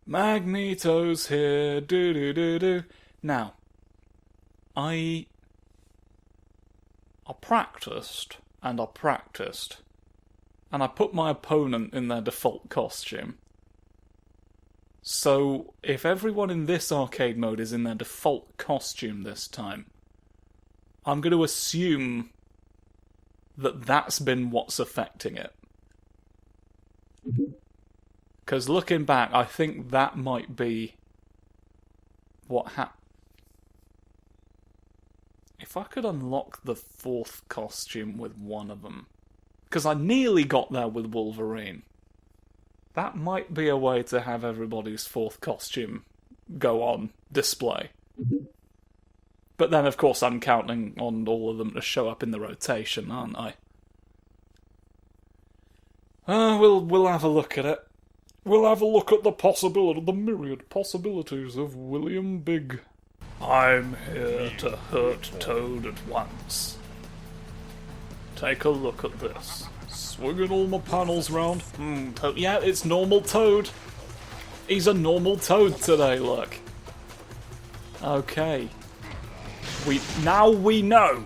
Magneto's here, do. Now, I practiced, and I put my opponent in their default costume. So, if everyone in this arcade mode is in their default costume this time, I'm going to assume that that's been what's affecting it. Because looking back, I think that might be what happened. If I could unlock the fourth costume with one of them, because I nearly got there with Wolverine, that might be a way to have everybody's fourth costume go on display. But then, of course, I'm counting on all of them to show up in the rotation, aren't I? We'll have a look at it. We'll have a look at the myriad possibilities of William Big. I'm here to hurt Toad at once. Take a look at this. Swinging all my panels round. Yeah, it's normal Toad. He's a normal Toad today, look. Okay. Now we know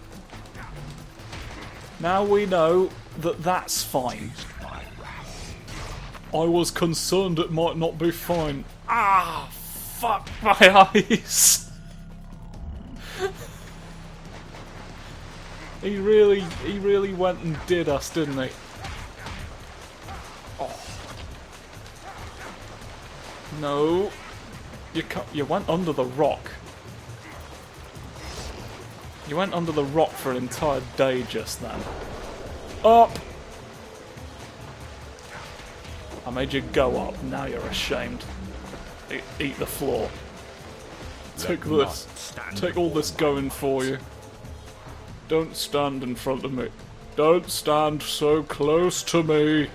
that that's fine. I was concerned it might not be fine. Ah, fuck my eyes. He really went and did us, didn't he? Oh. No. You went under the rock. You went under the rock for an entire day just then. Up! I made you go up, now you're ashamed. Eat the floor. Take this. Take all this going for you. Don't stand in front of me. Don't stand so close to me.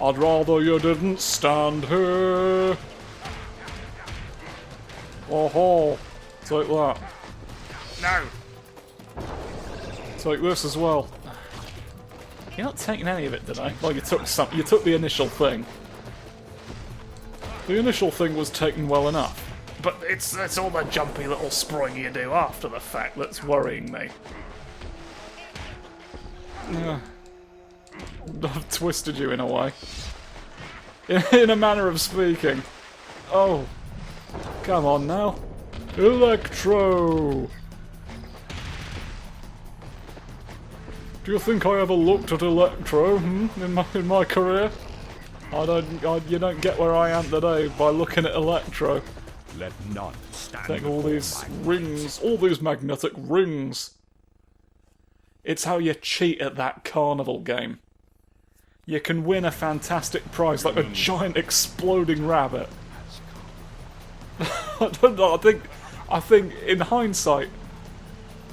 I'd rather you didn't stand here. Oh-ho. Take that. No. Take this as well. You're not taking any of it today. Well, you took the initial thing. The initial thing was taken well enough. But it's all the jumpy little spring you do after the fact that's worrying me. I've twisted you in a way. In a manner of speaking. Oh. Come on now. Electro! Do you think I ever looked at Electro, in my career? You don't get where I am today by looking at Electro. Let none stand. Take all these rings, all these magnetic rings. It's how you cheat at that carnival game. You can win a fantastic prize like a giant exploding rabbit. I don't know. I think in hindsight,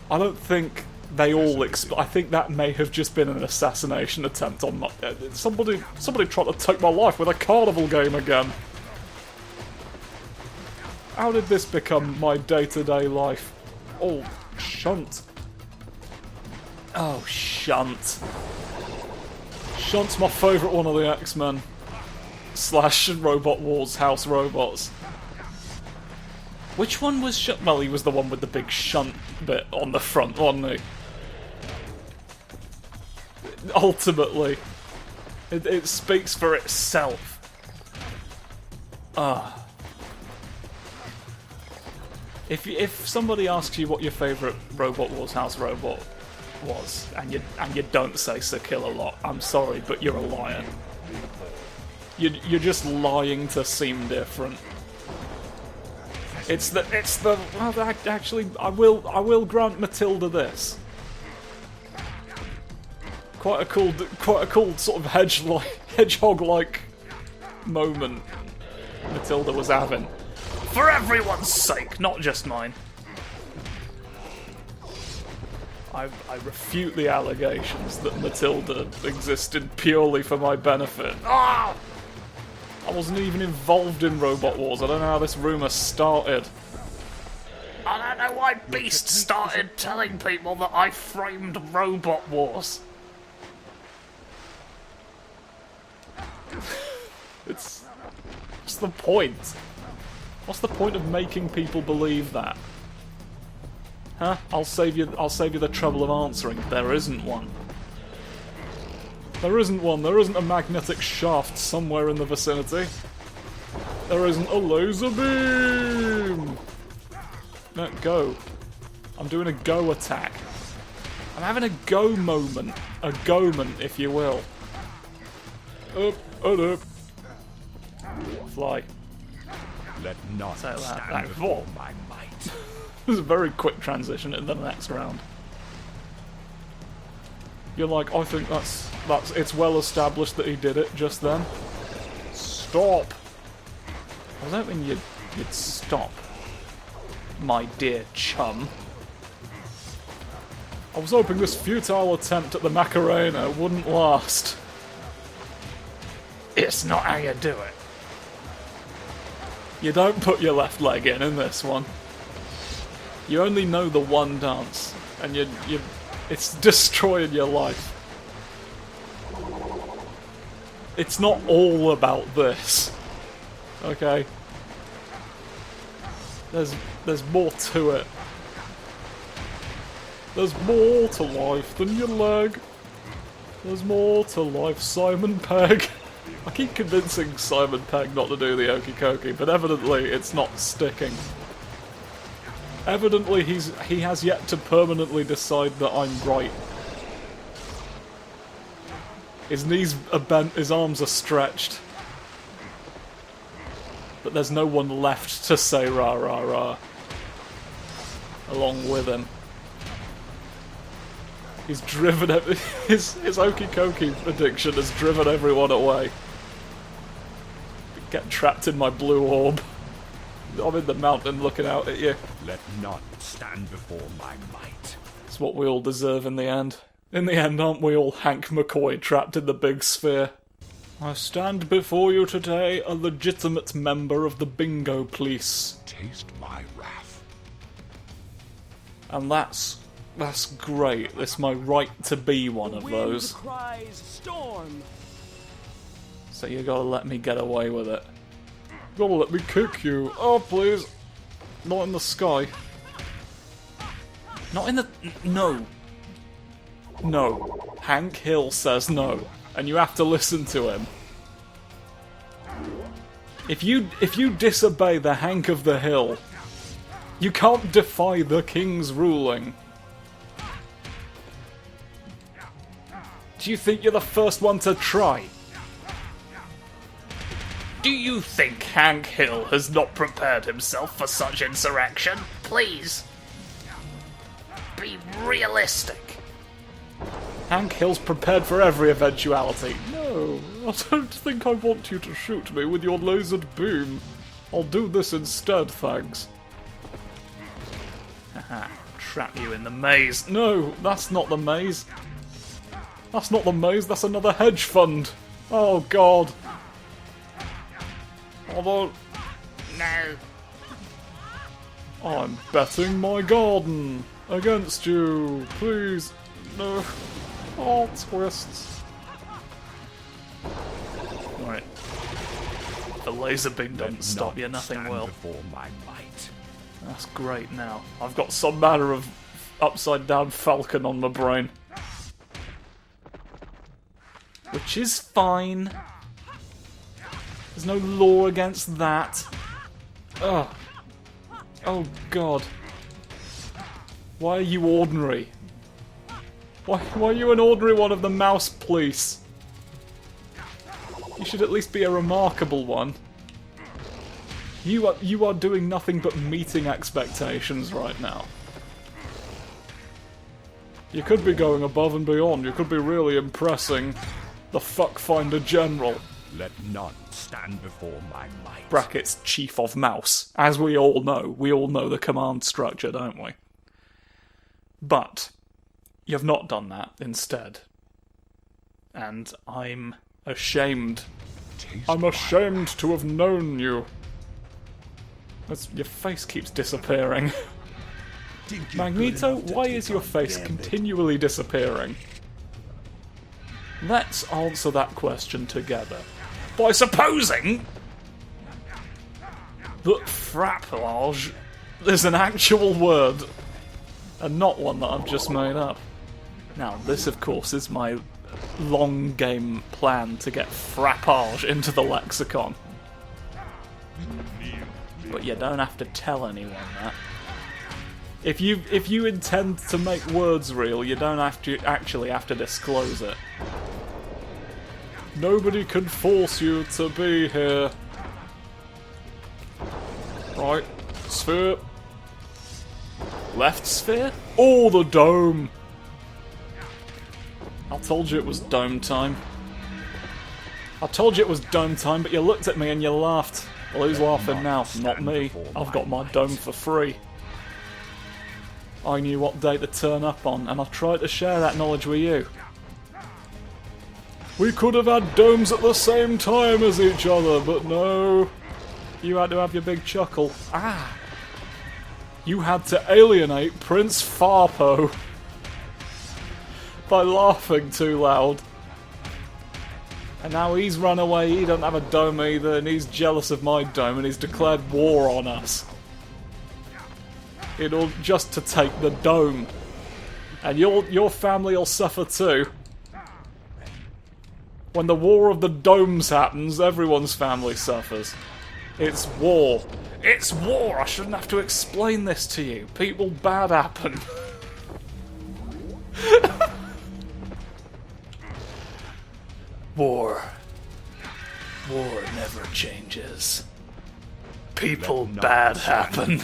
I don't think they all I think that may have just been an assassination attempt on my... Somebody tried to take my life with a carnival game again. How did this become my day-to-day life? Oh, shunt. Oh, shunt. Shunt's my favourite one of the X-Men. / Robot Wars House Robots. Which one was Shunt? Well, he was the one with the big shunt bit on the front, wasn't he? Ultimately, it speaks for itself. If somebody asks you what your favourite Robot Wars House robot was, and you don't say Sir Kill-A-Lot, I'm sorry, but you're a liar. You're just lying to seem different. It's the well, actually I will grant Matilda this. Quite a cool sort of hedgehog-like moment Matilda was having. For everyone's sake, not just mine. I refute the allegations that Matilda existed purely for my benefit. Ah! I wasn't even involved in Robot Wars. I don't know how this rumour started. I don't know why Beast started telling people that I framed Robot Wars. It's the point? What's the point of making people believe that? Huh? I'll save you the trouble of answering. There isn't one. There isn't one. There isn't a magnetic shaft somewhere in the vicinity. There isn't a laser beam! No, go. I'm doing a go attack. I'm having a go moment. A go-ment, if you will. Up and up. Fly. Let not So stand before my might. It was a very quick transition into the next round. You're like, I think that's it's well established that he did it just then. Stop! I was hoping you'd stop, my dear chum. I was hoping this futile attempt at the Macarena wouldn't last. It's not how you do it. You don't put your left leg in this one. You only know the one dance, and it's destroying your life. It's not all about this. Okay? There's more to it. There's more to life than your leg. There's more to life, Simon Pegg. I keep convincing Simon Pegg not to do the okey cokey, but evidently it's not sticking. Evidently he has yet to permanently decide that I'm right. His knees are bent, his arms are stretched. But there's no one left to say rah rah rah along with him. He's driven his okey cokey addiction has driven everyone away. Get trapped in my blue orb. I'm in the mountain looking out at you. Let not stand before my might. It's what we all deserve in the end. In the end, aren't we all Hank McCoy trapped in the big sphere? I stand before you today a legitimate member of the Bingo Police. Taste my wrath. And that's great. It's my right to be one of those. Cries storm. So you gotta let me get away with it. Gotta let me kick you. Oh, please. Not in the sky. Not in the... No. No. Hank Hill says no. And you have to listen to him. If you disobey the Hank of the Hill, you can't defy the King's ruling. Do you think you're the first one to try? Do you think Hank Hill has not prepared himself for such insurrection? Please. Be realistic. Hank Hill's prepared for every eventuality. No, I don't think I want you to shoot me with your lasered beam. I'll do this instead, thanks. Haha, trap you in the maze. No, that's not the maze. That's not the maze, that's another hedge fund. Oh god. Although... No. I'm betting my garden against you. Please. No. Oh, twists. Right. The laser beam doesn't stop you, nothing will. Before my might. That's great now. I've got some manner of upside down falcon on my brain. Which is fine. There's no law against that. Ugh. Oh god. Why are you ordinary? Why are you an ordinary one of the mouse police? You should at least be a remarkable one. You are doing nothing but meeting expectations right now. You could be going above and beyond. You could be really impressing the fuckfinder general. Let none stand before my might. Brackets Chief of Mouse. As we all know the command structure, don't we? But you've not done that instead. And I'm ashamed. I'm ashamed to have known you. Your face keeps disappearing. Magneto, why is your face continually disappearing? Let's answer that question together. By supposing that frappage is an actual word, and not one that I've just made up. Now, this, of course, is my long game plan to get frappage into the lexicon. But you don't have to tell anyone that. If you intend to make words real, you don't actually have to disclose it. Nobody can force you to be here. Right, sphere. Left sphere? Oh, the dome! I told you it was dome time. I told you it was dome time, but you looked at me and you laughed. Well, who's laughing now? Not me. I've got my dome for free. I knew what day to turn up on, and I've tried to share that knowledge with you. We could have had domes at the same time as each other, but no. You had to have your big chuckle. Ah! You had to alienate Prince Farpo by laughing too loud. And now he's run away, he doesn't have a dome either, and he's jealous of my dome, and he's declared war on us. It'll just to take the dome. And your family will suffer too. When the war of the domes happens, everyone's family suffers. It's war. It's war! I shouldn't have to explain this to you. People bad happen. War. War never changes. People bad happen.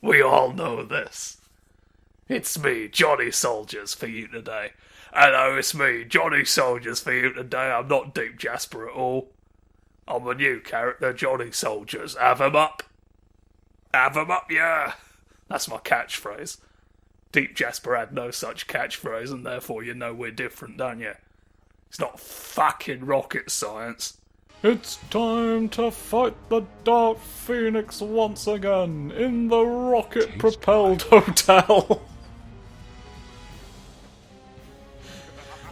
We all know this. It's me, Johnny Soldiers, for you today. Hello, it's me, Johnny Soldiers, for you today. I'm not Deep Jasper at all. I'm a new character, Johnny Soldiers. Have 'em up. Have 'em up, yeah. That's my catchphrase. Deep Jasper had no such catchphrase, and therefore you know we're different, don't you? It's not fucking rocket science. It's time to fight the Dark Phoenix once again in the rocket-propelled hotel.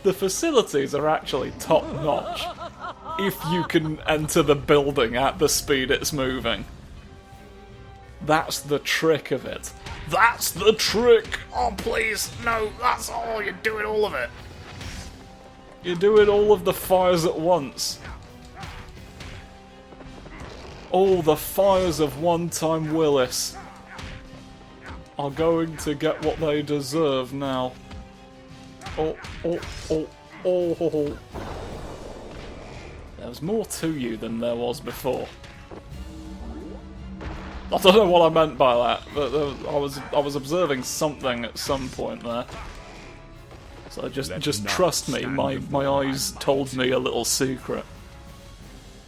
The facilities are actually top-notch if you can enter the building at the speed it's moving. That's the trick of it. That's the trick! Oh, please, no, that's all. You're doing all of it. You're doing all of the fires at once. All the fires of one-time Willis are going to get what they deserve now. Oh. There's more to you than there was before. I don't know what I meant by that, but I was observing something at some point there. So just trust me, my eyes told me a little secret.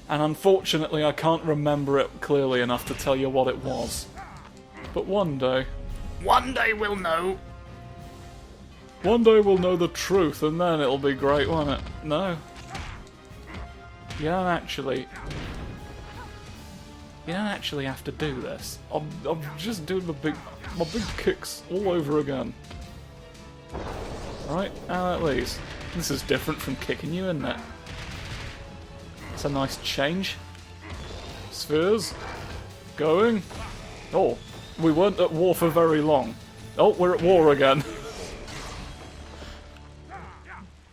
And unfortunately I can't remember it clearly enough to tell you what it was. But one day... One day we'll know! One day we'll know the truth, and then it'll be great, won't it? No. You don't actually have to do this. I'm just doing my big kicks all over again. Right, how at least. This is different from kicking you, isn't it? It's a nice change. Spheres. Going. Oh, we weren't at war for very long. Oh, we're at war again.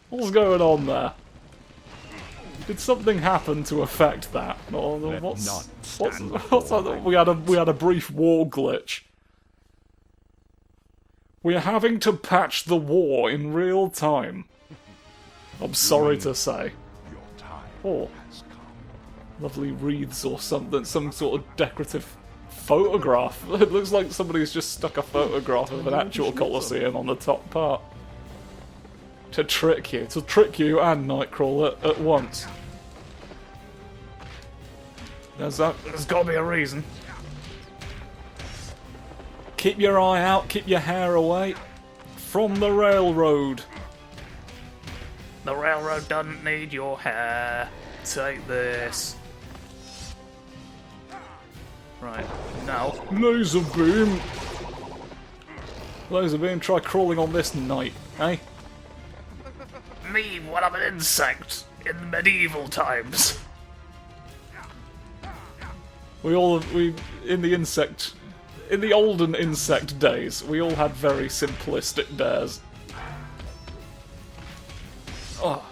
What's going on there? Did something happen to affect that? Oh, what's that? We had a brief war glitch. We're having to patch the war in real time. I'm sorry to say. Oh, lovely wreaths or something, some sort of decorative photograph. It looks like somebody's just stuck a photograph of an actual Colosseum on the top part. To trick you and Nightcrawler at once. There's got to be a reason. Keep your eye out, keep your hair away from the railroad. The railroad doesn't need your hair. Take this. Right, now. Laser beam! Laser beam, try crawling on this knight, eh? Me, what I'm an insect in medieval times. In the olden insect days, we all had very simplistic dares. Oh.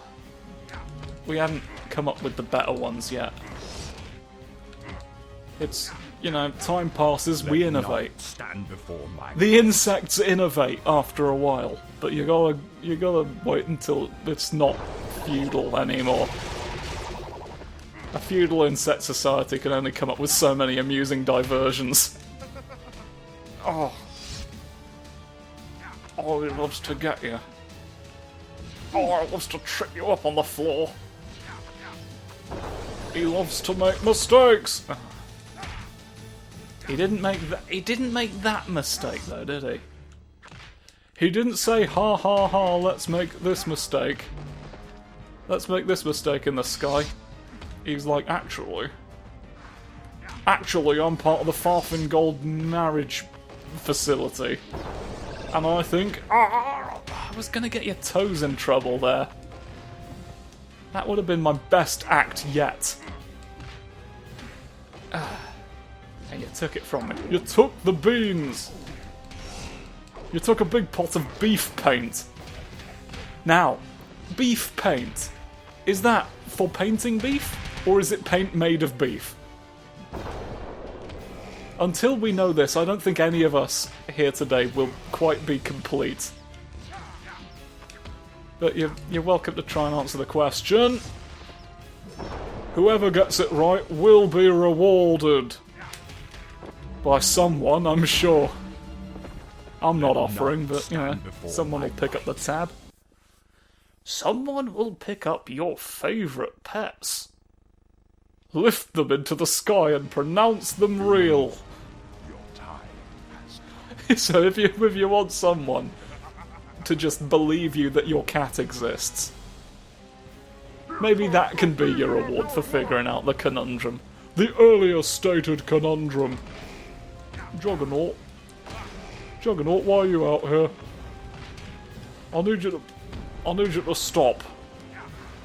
We haven't come up with the better ones yet. It's, you know, time passes, we innovate. Stand before my The insects innovate after a while, but you gotta wait until it's not feudal anymore. A feudal insect society can only come up with so many amusing diversions. Oh. Oh, he loves to get you. Oh, he loves to trip you up on the floor. He loves to make mistakes. He didn't make that mistake though, did he? He didn't say, ha ha ha, let's make this mistake. Let's make this mistake in the sky. He's like, actually, I'm part of the Farfingold marriage facility. And I think, I was gonna get your toes in trouble there. That would have been my best act yet. And you took it from me. You took the beans! You took a big pot of beef paint. Now, beef paint. Is that for painting beef? Or is it paint made of beef? Until we know this, I don't think any of us here today will quite be complete. But you're welcome to try and answer the question. Whoever gets it right will be rewarded. By someone, I'm sure. I'm not offering, but, you know, someone will pick up the tab. Someone will pick up your favourite pets. Lift them into the sky and pronounce them real. So if you want someone to just believe you that your cat exists, maybe that can be your reward for figuring out the conundrum. The earlier stated conundrum. Juggernaut, why are you out here? I need you to stop.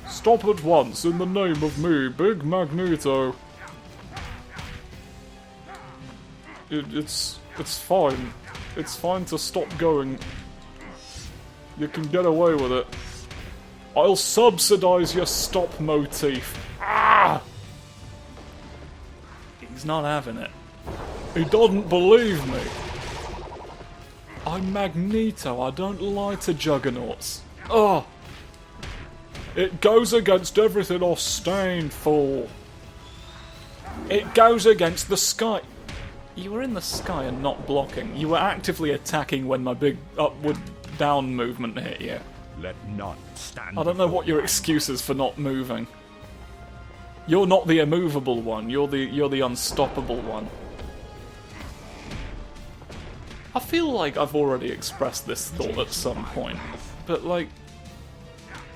Stop at once, in the name of me, Big Magneto. It's fine. It's fine to stop going. You can get away with it. I'll subsidize your stop motif. Ah! He's not having it. He doesn't believe me. I'm Magneto. I don't lie to juggernauts. Oh! It goes against everything I stand for. It goes against the sky. You were in the sky and not blocking. You were actively attacking when my big upward-down movement hit you. Let none stand. I don't know what your excuse is for not moving. You're not the immovable one. You're the unstoppable one. I feel like I've already expressed this thought at some point, but like,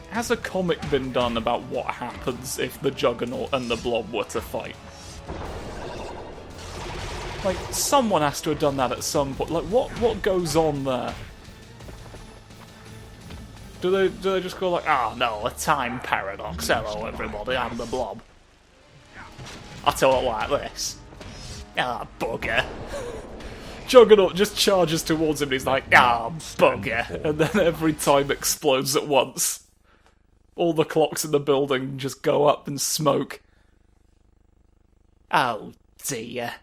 has a comic been done about what happens if the Juggernaut and the Blob were to fight? Like, someone has to have done that at some point. Like, what goes on there? Do they just go like, ah, no, a time paradox, hello everybody, I'm the Blob. I tell it like this. Ah, bugger. Juggernaut just charges towards him and he's like, ah, bugger. And then every time explodes at once. All the clocks in the building just go up in smoke. Oh dear.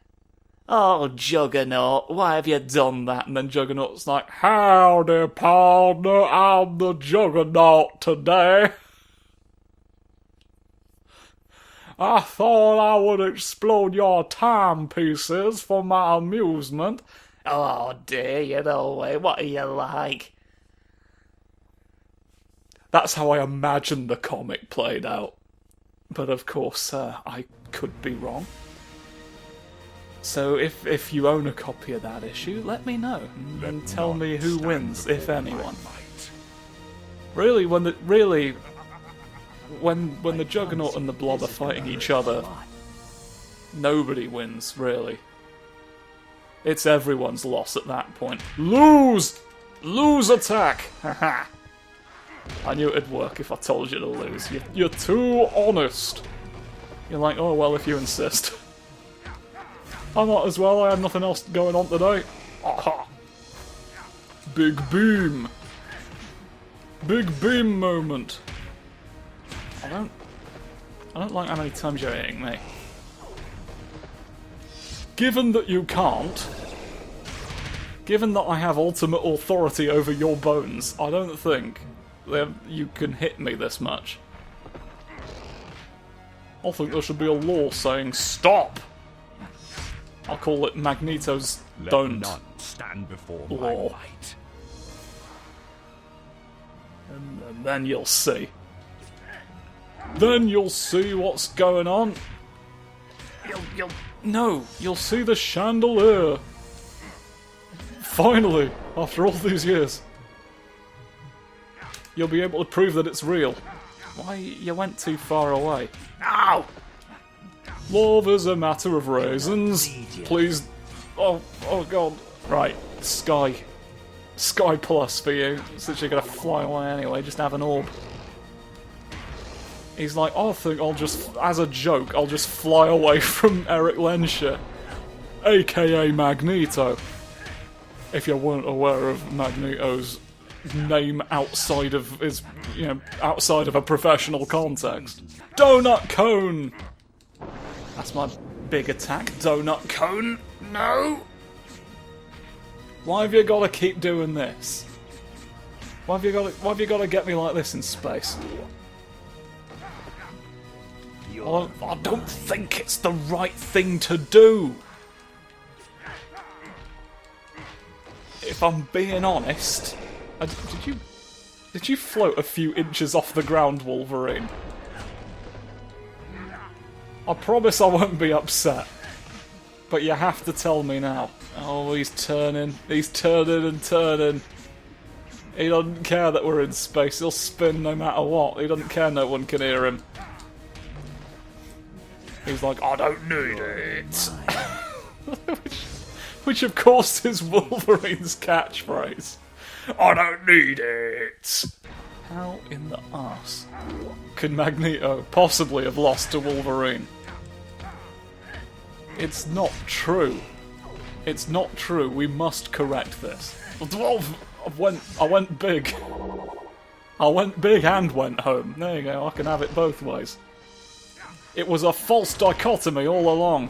Oh, Juggernaut, why have you done that? And then Juggernaut's like, howdy, partner, I'm the Juggernaut today. I thought I would explode your timepieces for my amusement. Oh dear, you know, what are you like? That's how I imagined the comic played out. But of course, I could be wrong. So if you own a copy of that issue, let me know and tell me who wins, if anyone. Really, when the Juggernaut and the Blob are fighting each other, nobody wins, really. It's everyone's loss at that point. Lose! Lose attack! Haha. I knew it'd work if I told you to lose. You're too honest. You're like, oh well, if you insist. I might as well, I had nothing else going on today. Aha! Big beam! Big beam moment! I don't like how many times you're hitting me. Given that you can't, given that I have ultimate authority over your bones, I don't think that you can hit me this much. I think there should be a law saying stop! I'll call it Magneto's don't Let none stand before my law. might. And then you'll see. Then you'll see what's going on. You'll see the chandelier. Finally, after all these years, you'll be able to prove that it's real. Why, you went too far away. Ow! Love is a matter of raisins. Please. Oh god. Right, Sky. Sky Plus for you, since you're gonna fly away anyway, just have an orb. He's like, I think I'll just, as a joke, I'll just fly away from Eric Lensher, aka Magneto. If you weren't aware of Magneto's name outside of his, outside of a professional context. Donut Cone! That's my big attack, Donut Cone. No! Why have you got to keep doing this? Why have you got to get me like this in space? I don't think it's the right thing to do. If I'm being honest, did you float a few inches off the ground, Wolverine? I promise I won't be upset, but you have to tell me now. Oh, he's turning and turning. He doesn't care that we're in space, he'll spin no matter what. He doesn't care no one can hear him. He's like, I don't need it. which of course is Wolverine's catchphrase. I don't need it. How in the arse could Magneto possibly have lost to Wolverine? It's not true. It's not true. We must correct this. I went big. I went big and went home. There you go. I can have it both ways. It was a false dichotomy all along.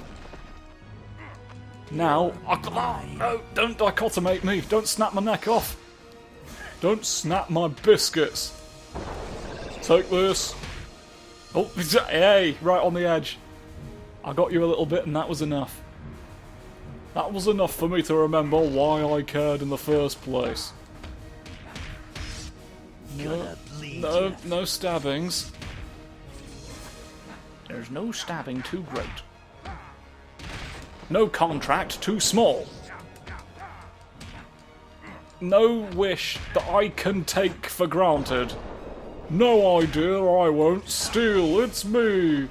Now, no, don't dichotomate me. Don't snap my neck off. Don't snap my biscuits. Take this. Oh, hey, right on the edge. I got you a little bit and that was enough. That was enough for me to remember why I cared in the first place. No stabbings. There's no stabbing too great. No contract too small. No wish that I can take for granted. No idea I won't steal, it's me!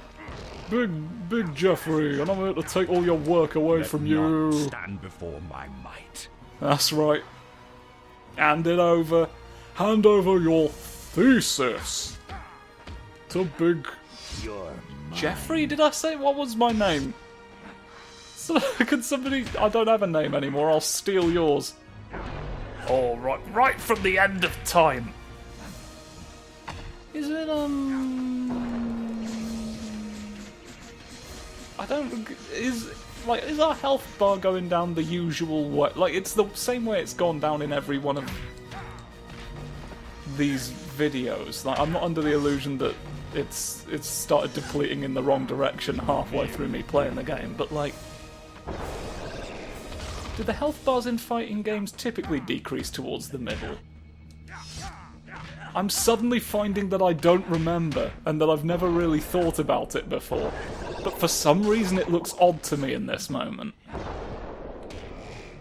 Big Jeffrey, and I'm here to take all your work away from you. Let none stand before my might. That's right. Hand it over. Hand over your thesis. To Big... Jeffrey, did I say? What was my name? So, can somebody... I don't have a name anymore, I'll steal yours. Oh, right from the end of time. Is it, I don't... Is our health bar going down the usual way? Like, it's the same way it's gone down in every one of these videos. Like, I'm not under the illusion that it's started depleting in the wrong direction halfway through me playing the game, but, like... Do the health bars in fighting games typically decrease towards the middle? I'm suddenly finding that I don't remember, and that I've never really thought about it before. But for some reason it looks odd to me in this moment.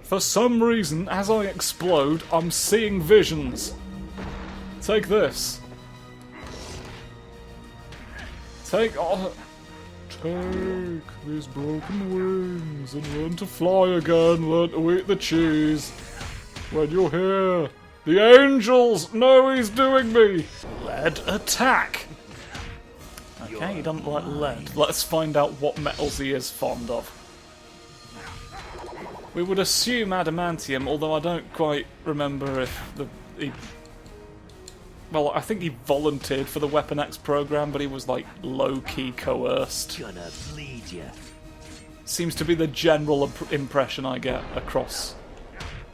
For some reason, as I explode, I'm seeing visions. Take this. Take these broken wings and learn to fly again, learn to eat the cheese. When you're here. The angels! No, he's doing me! Lead attack! Okay, he doesn't like lead. Let's find out what metals he is fond of. We would assume adamantium, although I don't quite remember if he... Well, I think he volunteered for the Weapon X program, but he was, like, low-key coerced. Gonna bleed you. Seems to be the general impression I get across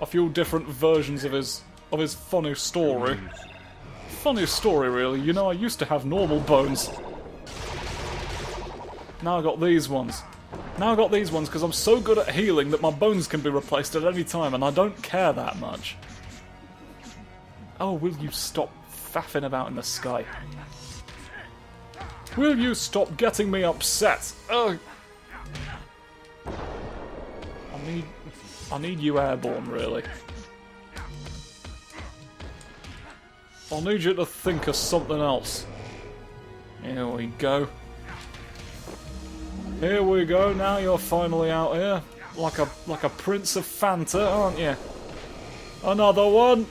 a few different versions of his funny story. Funny story, really. You know, I used to have normal bones. Now I got these ones. Now I got these ones because I'm so good at healing that my bones can be replaced at any time, and I don't care that much. Oh, will you stop faffing about in the sky? Will you stop getting me upset? Ugh. I need you airborne, really. I need you to think of something else. Here we go. Here we go, now you're finally out here. Like a prince of Fanta, aren't you? Another one!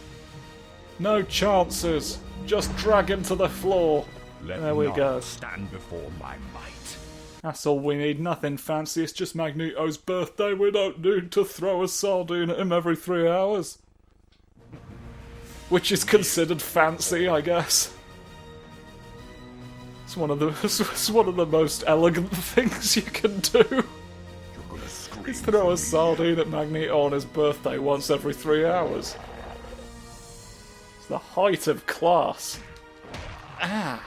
No chances. Just drag him to the floor. There we go. Stand before my might. That's all we need, nothing fancy, it's just Magneto's birthday, we don't need to throw a sardine at him every 3 hours. Which is considered fancy, I guess. It's one of the most elegant things you can do. Is throw a sardine at Magneto on his birthday once every 3 hours. It's the height of class. Ah.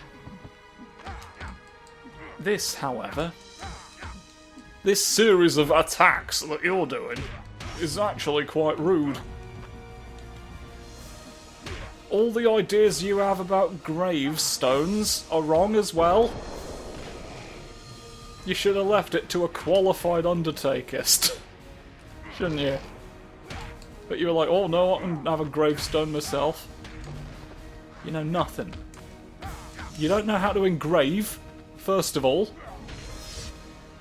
This, however, this series of attacks that you're doing is actually quite rude. All the ideas you have about gravestones are wrong as well. You should have left it to a qualified undertakerist, shouldn't you? But you were like, oh no, I can have a gravestone myself. You know nothing. You don't know how to engrave. First of all,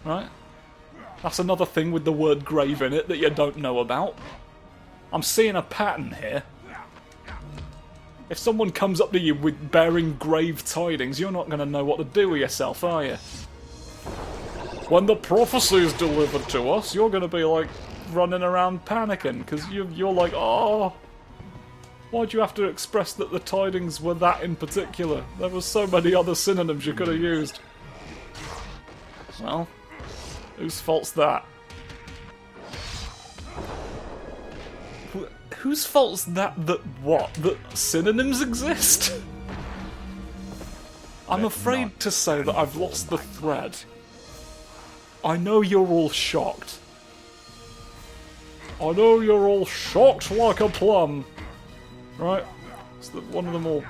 right? That's another thing with the word grave in it that you don't know about. I'm seeing a pattern here. If someone comes up to you with bearing grave tidings, you're not going to know what to do with yourself, are you? When the prophecy is delivered to us, you're going to be like running around panicking because you're like, oh, why'd you have to express that the tidings were that in particular? There were so many other synonyms you could have used. Well, whose fault's that? Whose fault's that what? That synonyms exist? I'm afraid to say that I've lost the thread. I know you're all shocked. I know you're all shocked like a plum. Right? It's one of the more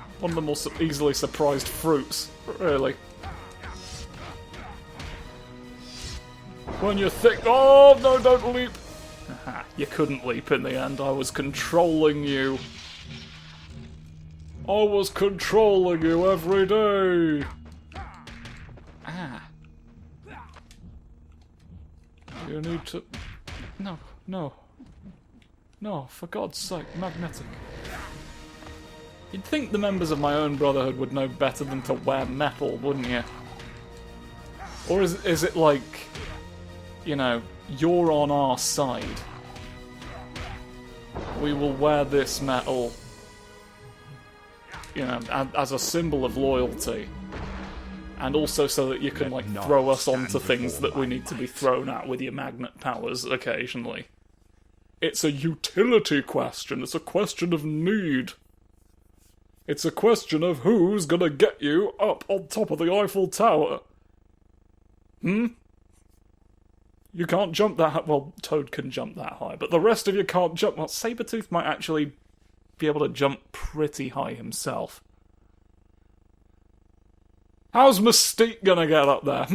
easily surprised fruits, really. When you think, oh no, don't leap. Aha, you couldn't leap in the end. I was controlling you. I was controlling you every day. Ah. You need to... No, no. No, for God's sake, magnetic. You'd think the members of my own brotherhood would know better than to wear metal, wouldn't you? Or is it like... You know, you're on our side. We will wear this metal, you know, as a symbol of loyalty. And also so that you can, like, throw us onto things that we need to be thrown at with your magnet powers occasionally. It's a utility question. It's a question of need. It's a question of who's gonna get you up on top of the Eiffel Tower. Hmm? You can't jump that high. Well, Toad can jump that high, but the rest of you can't jump. Well, Sabretooth might actually be able to jump pretty high himself. How's Mystique gonna get up there,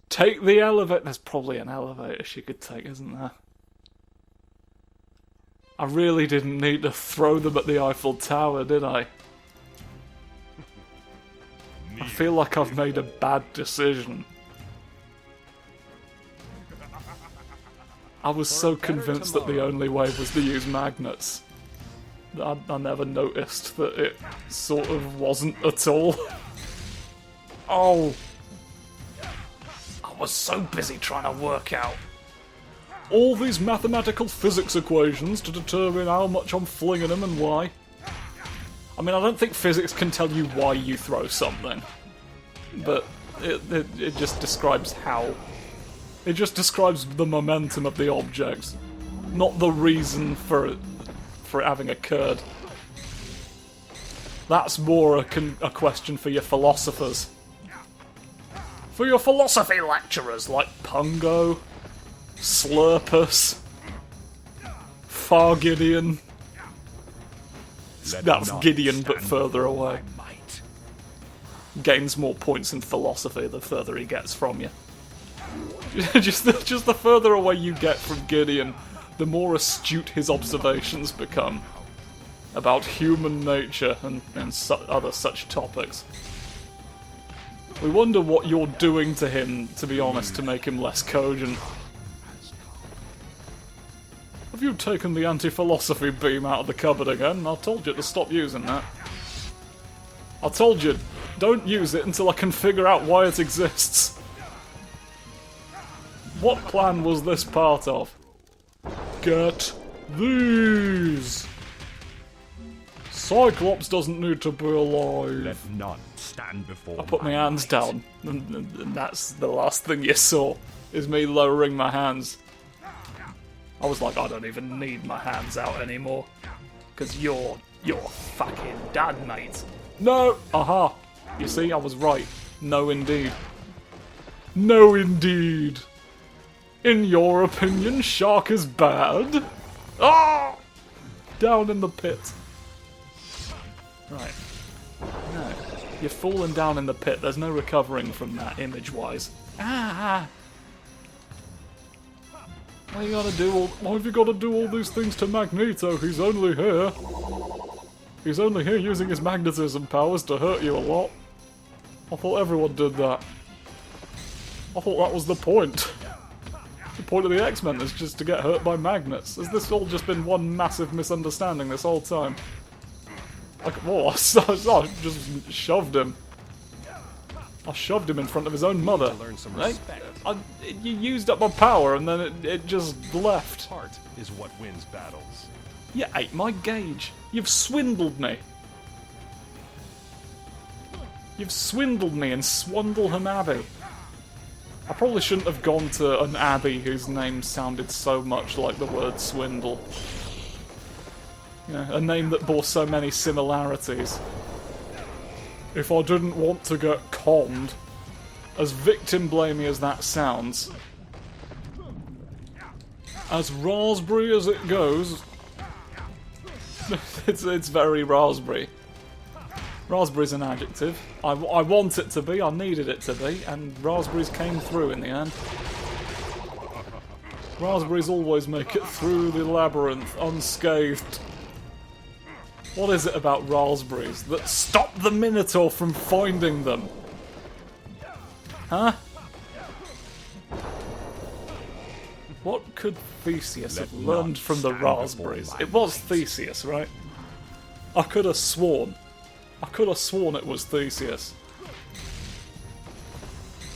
Take the elevator. There's probably an elevator she could take, isn't there? I really didn't need to throw them at the Eiffel Tower, did I? I feel like I've made a bad decision. I was so convinced that the only way was to use magnets. I never noticed that it sort of wasn't at all. Oh! I was so busy trying to work out all these mathematical physics equations to determine how much I'm flinging him and why. I mean, I don't think physics can tell you why you throw something, but it just describes how. It just describes the momentum of the object, not the reason for it having occurred. That's more a question for your philosophers. For your philosophy lecturers like Pungo, Slurpus, Far Gideon. That's Gideon, but further away. Gains more points in philosophy the further he gets from you. just the further away you get from Gideon, the more astute his observations become about human nature and other such topics. We wonder what you're doing to him, to be honest, to make him less cogent. Have you taken the anti-philosophy beam out of the cupboard again? I told you to stop using that. I told you, don't use it until I can figure out why it exists. What plan was this part of? Get these! Cyclops doesn't need to be alive. Let none stand before I put my hands down, and that's the last thing you saw, is me lowering my hands. I was like, I don't even need my hands out anymore. Because you're fucking dad, mate. No! Aha! You see, I was right. No indeed. No indeed! In your opinion, Shark is bad? Ah! Down in the pit. Right. No. You're falling down in the pit. There's no recovering from that, image-wise. Ah! Why have you got to do all these things to Magneto? He's only here. He's only here using his magnetism powers to hurt you a lot. I thought everyone did that. I thought that was the point. The point of the X-Men is just to get hurt by magnets. Has this all just been one massive misunderstanding this whole time? Like, whoa, I just shoved him. I shoved him in front of his own mother. Right? You used up my power and then it just left. Heart is what wins battles. You ate my gauge. You've swindled me. You've swindled me in Swindleham Abbey. I probably shouldn't have gone to an abbey whose name sounded so much like the word swindle. Yeah, a name that bore so many similarities. If I didn't want to get conned, as victim-blamey as that sounds, as raspberry as it goes, it's very raspberry. Raspberry's an adjective. I want it to be, I needed it to be, and raspberries came through in the end. Raspberries always make it through the labyrinth unscathed. What is it about raspberries that stop the Minotaur from finding them? Huh? What could Theseus have learned from the raspberries? It was Theseus, right? I could have sworn. I could have sworn it was Theseus.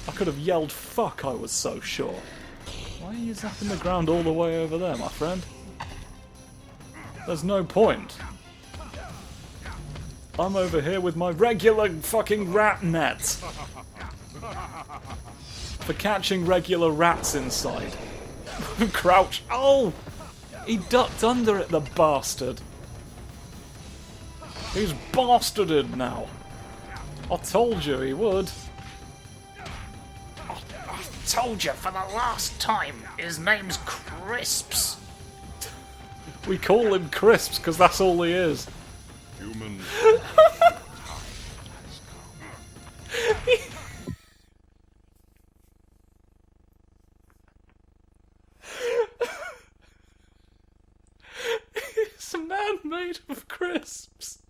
I could have yelled fuck, I was so sure. Why are you zapping the ground all the way over there, my friend? There's no point. I'm over here with my regular fucking rat net. For catching regular rats inside. Crouch. Oh! He ducked under it, the bastard. He's bastarded now. I told you he would. I told you for the last time. His name's Crisps. We call him Crisps because that's all he is. Human. It's a man made of crisps.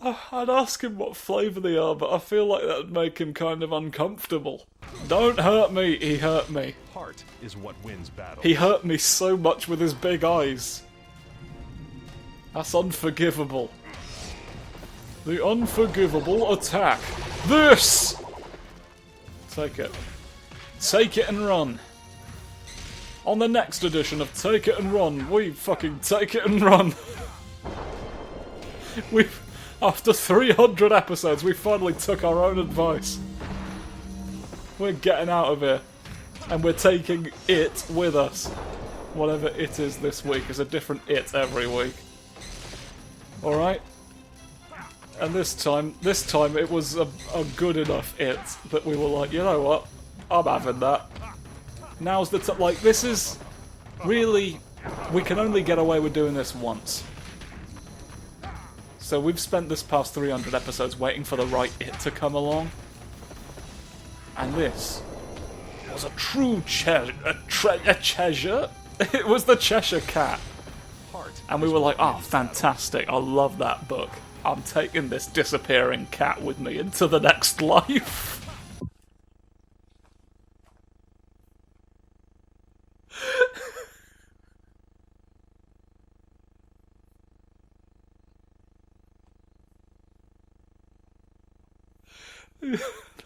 I'd ask him what flavour they are, but I feel like that would make him kind of uncomfortable. Don't hurt me, he hurt me. Heart is what wins battles. He hurt me so much with his big eyes. That's unforgivable. The unforgivable attack. This! Take it. Take It and Run. On the next edition of Take It and Run, we fucking take it and run. After 300 episodes, we finally took our own advice. We're getting out of here. And we're taking it with us. Whatever it is this week is a different it every week. Alright? And this time it was a good enough it that we were like, you know what? I'm having that. Now's the time. Like, this is really... We can only get away with doing this once. So we've spent this past 300 episodes waiting for the right it to come along. And this was a true treasure. It was the Cheshire Cat. And we were like, oh, fantastic. I love that book. I'm taking this disappearing cat with me into the next life.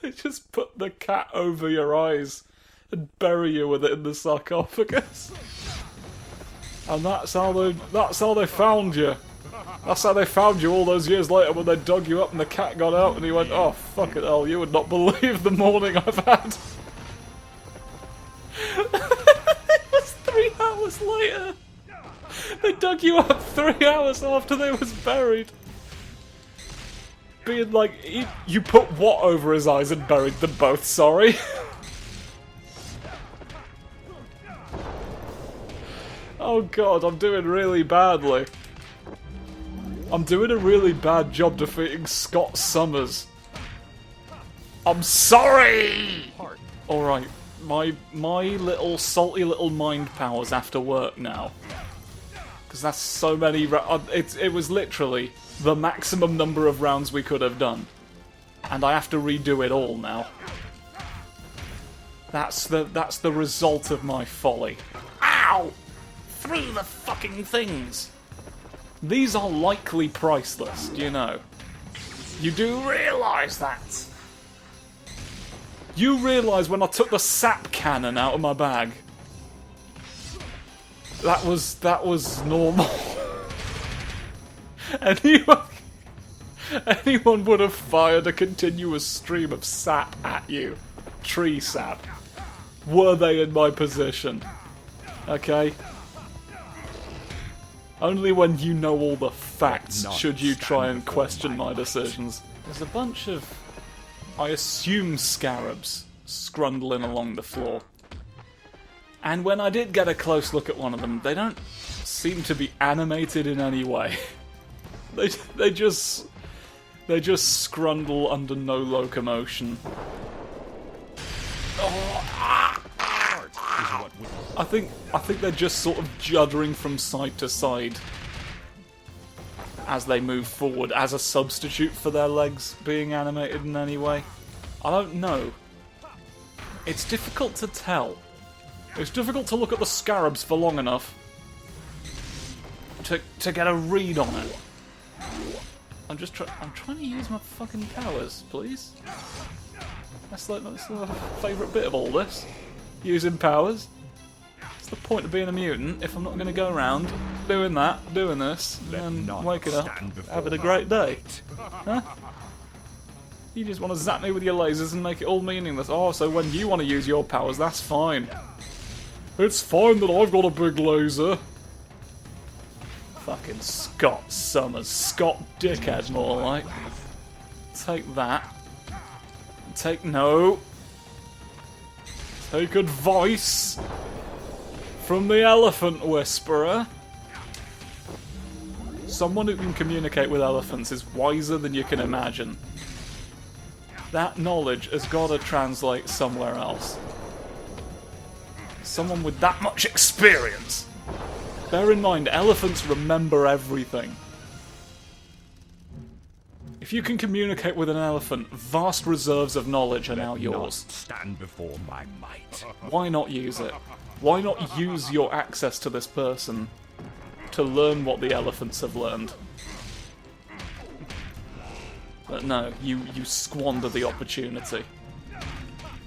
They just put the cat over your eyes and bury you with it in the sarcophagus. And that's how they found you. That's how they found you all those years later when they dug you up and the cat got out and he went, oh, fuck it hell, you would not believe the morning I've had. It was 3 hours later. They dug you up 3 hours after they was buried. Being like, you put what over his eyes and buried them both, sorry? Oh god, I'm doing really badly. I'm doing a really bad job defeating Scott Summers. I'm sorry! Alright, my little salty little mind powers after work now. Because that's so many... It was literally the maximum number of rounds we could have done. And I have to redo it all now. That's the result of my folly. Ow! Through the fucking things! These are likely priceless, do you know? You do realise that? You realise when I took the sap cannon out of my bag? That was normal. Anyone would have fired a continuous stream of sap at you. Tree sap. Were they in my position? Okay? Only when you know all the facts should you try and question my decisions. There's a bunch of, I assume, scarabs scrundling along the floor. And when I did get a close look at one of them, they don't seem to be animated in any way. They just scrundle under no locomotion. I think they're just sort of juddering from side to side as they move forward, as a substitute for their legs being animated in any way. I don't know. It's difficult to tell. It's difficult to look at the scarabs for long enough to get a read on it. I'm trying to use my fucking powers, please. That's the favourite bit of all this. Using powers. What's the point of being a mutant if I'm not going to go around doing that, doing this, and then waking up, having a great day? Huh? You just want to zap me with your lasers and make it all meaningless. Oh, so when you want to use your powers, that's fine. It's fine that I've got a big laser. Fucking Scott Summers. Scott Dickhead, more like. Take that. Take advice from the Elephant Whisperer. Someone who can communicate with elephants is wiser than you can imagine. That knowledge has got to translate somewhere else. Someone with that much experience. Bear in mind, elephants remember everything. If you can communicate with an elephant, vast reserves of knowledge are now yours. Stand before my might. Why not use it? Why not use your access to this person to learn what the elephants have learned? But no, you squander the opportunity.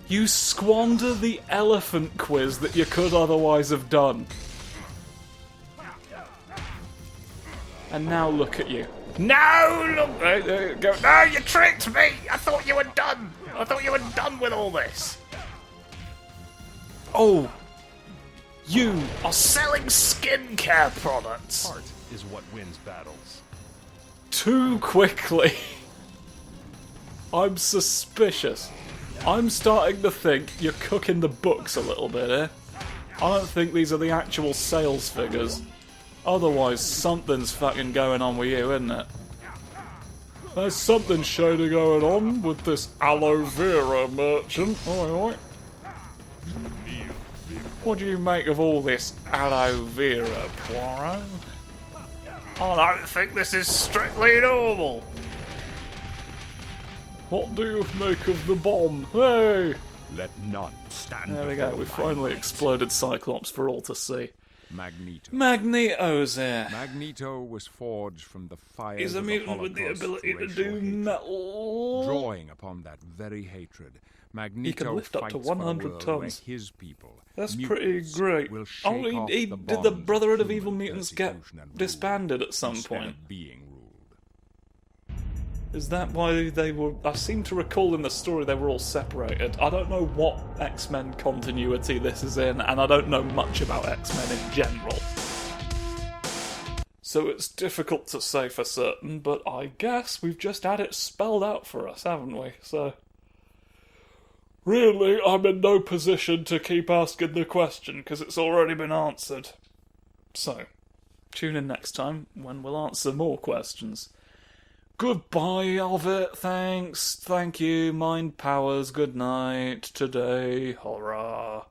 You squander the elephant quiz that you could otherwise have done. And now look at you. No, look. There you go. No, you tricked me. I thought you were done. I thought you were done with all this. Oh, you are Selling skincare products. Heart is what wins battles. too quickly. I'm suspicious. I'm starting to think you're cooking the books a little bit here. I don't think these are the actual sales figures. Otherwise, something's fucking going on with you, isn't it? There's something shady going on with this aloe vera merchant. Oi, oi. What do you make of all this aloe vera, Poirot? I don't think this is strictly normal. What do you make of the bomb? Hey! Let none stand There we go, before we my finally might. exploded Cyclops for all to see. Magneto. Magneto's here. Magneto was forged from the fires He's a of the mutant with the Holocaust's ability to racial do hatred. metal. Drawing upon that very hatred, Magneto lift up to fights for a 100 world tons. where his people, That's mutants, pretty great. will shake Oh, off did the bonds of Brotherhood of human Evil Mutants get persecution and rule disbanded at some instead point? of being ruled. Is that why they were... I seem to recall in the story they were all separated. I don't know what X-Men continuity this is in, and I don't know much about X-Men in general. So it's difficult to say for certain, but I guess we've just had it spelled out for us, haven't we? So... Really, I'm in no position to keep asking the question, because it's already been answered. So, tune in next time, when we'll answer more questions. Goodbye, Alvit, thanks, thank you, mind powers, good night, today, hurrah.